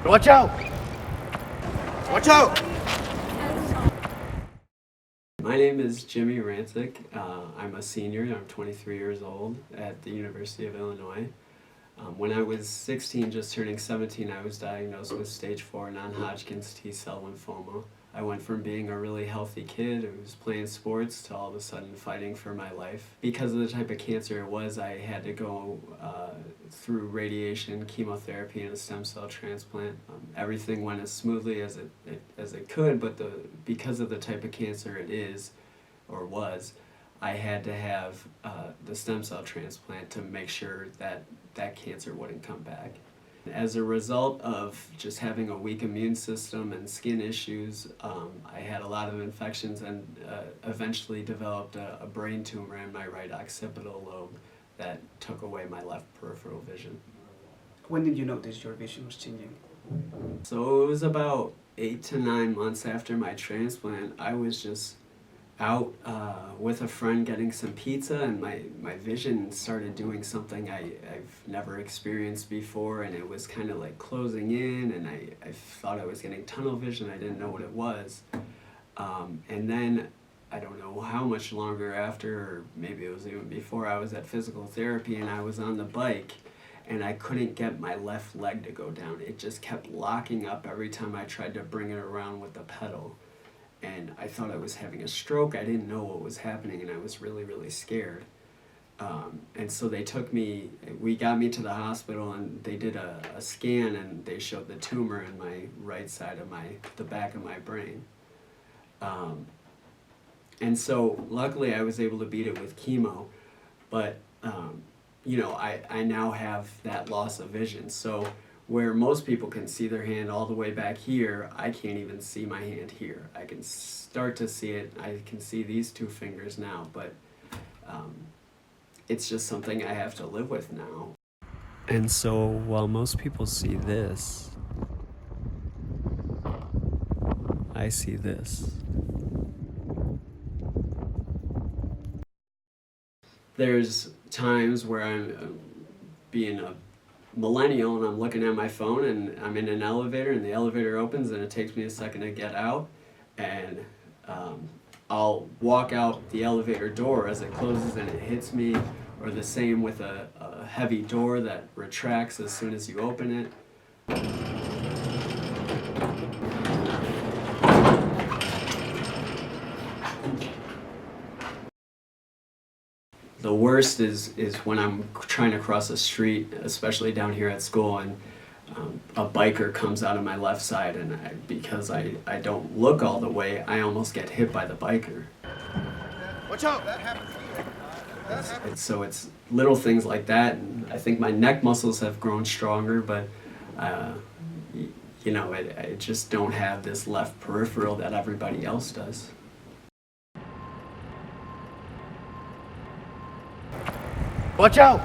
Watch out! Watch out! My name is Jimmy Rancic. I'm a senior. I'm 23 years old at the University of Illinois. When I was 16, just turning 17, I was diagnosed with stage 4 non-Hodgkin's T-cell lymphoma. I went from being a really healthy kid who was playing sports to all of a sudden fighting for my life. Because of the type of cancer it was, I had to go through radiation, chemotherapy, and a stem cell transplant. Everything went as smoothly as it could, but because of the type of cancer it is, or was, I had to have the stem cell transplant to make sure that that cancer wouldn't come back. As a result of just having a weak immune system and skin issues, I had a lot of infections and eventually developed a brain tumor in my right occipital lobe that took away my left peripheral vision. When did you notice your vision was changing? So it was about 8 to 9 months after my transplant. I was just out with a friend getting some pizza, and my vision started doing something I've never experienced before, and it was kind of like closing in, and I thought I was getting tunnel vision. I didn't know what it was. And then I don't know how much longer after, or maybe it was even before, I was at physical therapy and I was on the bike and I couldn't get my left leg to go down. It just kept locking up every time I tried to bring it around with the pedal. And I thought I was having a stroke. I didn't know what was happening, and I was really, really scared. And so we got me to the hospital, and they did a scan, and they showed the tumor in my right side of the back of my brain. And so luckily I was able to beat it with chemo, but I now have that loss of vision. So where most people can see their hand all the way back here, I can't even see my hand here. I can start to see it. I can see these 2 fingers now, but it's just something I have to live with now. And so while most people see this, I see this. There's times where I'm being a millennial and I'm looking at my phone and I'm in an elevator and the elevator opens and it takes me a second to get out, and I'll walk out the elevator door as it closes and it hits me, or the same with a heavy door that retracts as soon as you open it. The worst is when I'm trying to cross a street, especially down here at school, and a biker comes out of my left side, and because I don't look all the way, I almost get hit by the biker. Watch out! That happens. So it's little things like that, and I think my neck muscles have grown stronger, but I just don't have this left peripheral that everybody else does. Watch out!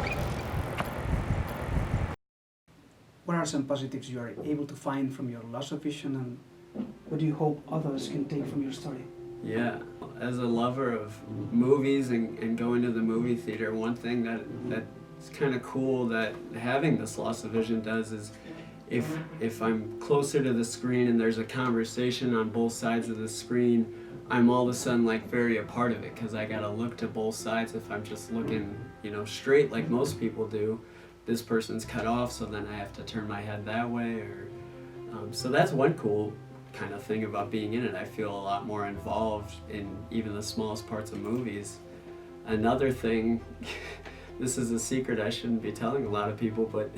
What are some positives you are able to find from your loss of vision, and what do you hope others can take from your story? Yeah, as a lover of movies and going to the movie theater, one thing that's kind of cool that having this loss of vision does is if I'm closer to the screen and there's a conversation on both sides of the screen, I'm all of a sudden like very a part of it, because I gotta look to both sides. If I'm just looking, straight like most people do, this person's cut off, so then I have to turn my head that way. So that's one cool kind of thing about being in it. I feel a lot more involved in even the smallest parts of movies. Another thing, this is a secret I shouldn't be telling a lot of people, but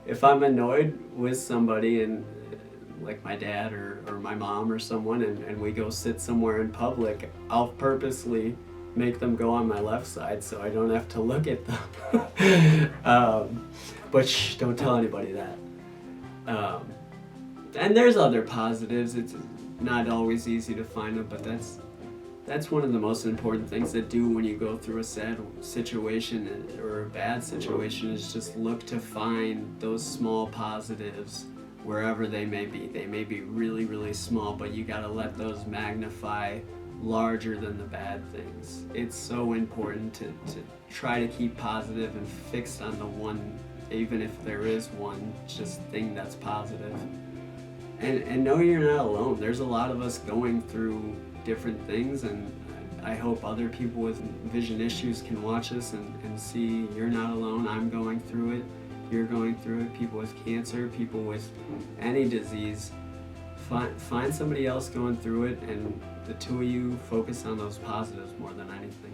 if I'm annoyed with somebody, and like my dad or my mom or someone, and we go sit somewhere in public, I'll purposely make them go on my left side so I don't have to look at them. But shh, don't tell anybody that. And there's other positives. It's not always easy to find them, but that's one of the most important things to do when you go through a sad situation or a bad situation, is just look to find those small positives wherever they may be. They may be really, really small, but you gotta let those magnify larger than the bad things. It's so important to try to keep positive and fixed on the one even if there is one just thing that's positive. And know you're not alone. There's a lot of us going through different things, and I hope other people with vision issues can watch us and see you're not alone. I'm going through it. You're going through it. People with cancer, people with any disease. Find somebody else going through it, and the two of you focus on those positives more than anything.